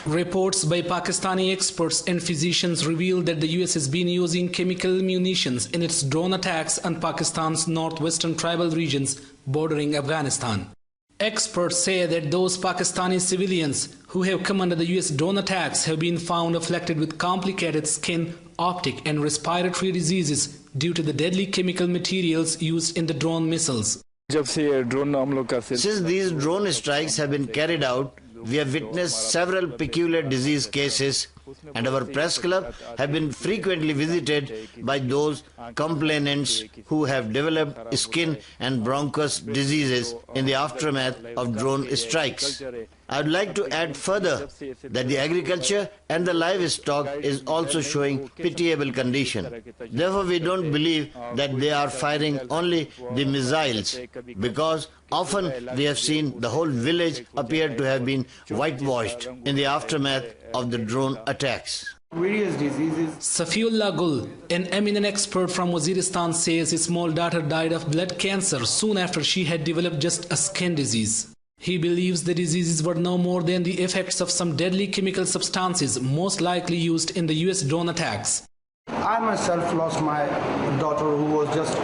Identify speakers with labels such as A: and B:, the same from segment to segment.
A: Reports by Pakistani experts and physicians reveal that the US has been using chemical munitions in its drone attacks on Pakistan's northwestern tribal regions bordering Afghanistan. Experts say that those Pakistani civilians who have come under the US drone attacks have been found afflicted with complicated skin, optic and respiratory diseases due to the deadly chemical materials used in the drone missiles.
B: Since these drone strikes have been carried out, we have witnessed several peculiar disease cases, and our press club have been frequently visited by those complainants who have developed skin and bronchus diseases in the aftermath of drone strikes. I would like to add further that the agriculture and the livestock is also showing pitiable condition. Therefore, we don't believe that they are firing only the missiles, because often we have seen the whole village appear to have been whitewashed in the aftermath of the drone attacks.
C: Various diseases.
A: Safiullah Gul, an eminent expert from Waziristan, says his small daughter died of blood cancer soon after she had developed just a skin disease. He believes the diseases were no more than the effects of some deadly chemical substances most likely used in the US drone attacks.
C: I myself lost my daughter, who was just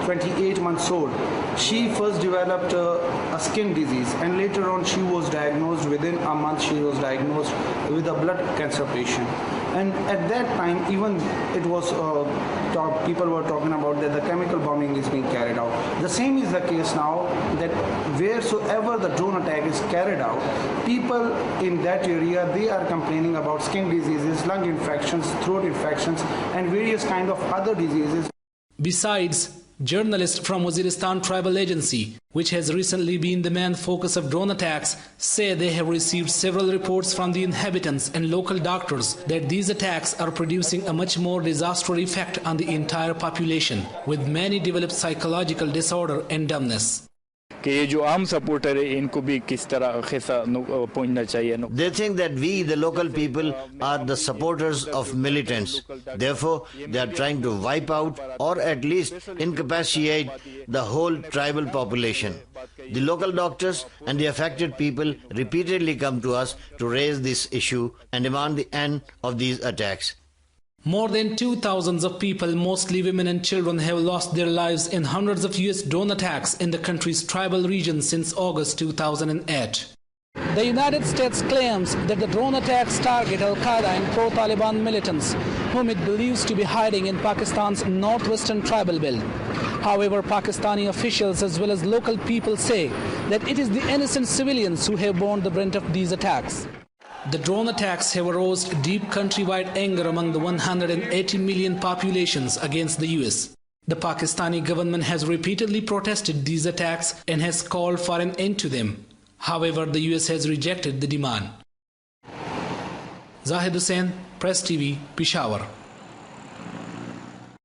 C: 28 months old. She first developed a skin disease, and later on she was diagnosed, within a month she was diagnosed with a blood cancer patient. And at that time, even it was people were talking about that the chemical bombing is being carried out. The same is the case now, that wheresoever the drone attack is carried out, people in that area, they are complaining about skin diseases, lung infections, throat infections and various kind of other diseases.
A: Besides, journalists from Waziristan Tribal Agency, which has recently been the main focus of drone attacks, say they have received several reports from the inhabitants and local doctors that these attacks are producing a much more disastrous effect on the entire population, with many developed psychological disorder and dumbness.
B: They think that we, the local people, are the supporters of militants. Therefore, they are trying to wipe out or at least incapacitate the whole tribal population. The local doctors and the affected people repeatedly come to us to raise this issue and demand the end of these attacks.
A: More than 2,000 of people, mostly women and children, have lost their lives in hundreds of US drone attacks in the country's tribal regions since August 2008. The United States claims that the drone attacks target Al-Qaeda and pro-Taliban militants, whom it believes to be hiding in Pakistan's northwestern tribal belt. However, Pakistani officials as well as local people say that it is the innocent civilians who have borne the brunt of these attacks. The drone attacks have aroused deep countrywide anger among the 180 million populations against the US. The Pakistani government has repeatedly protested these attacks and has called for an end to them. However, the US has rejected the demand. Zahid Hussain, Press TV, Peshawar.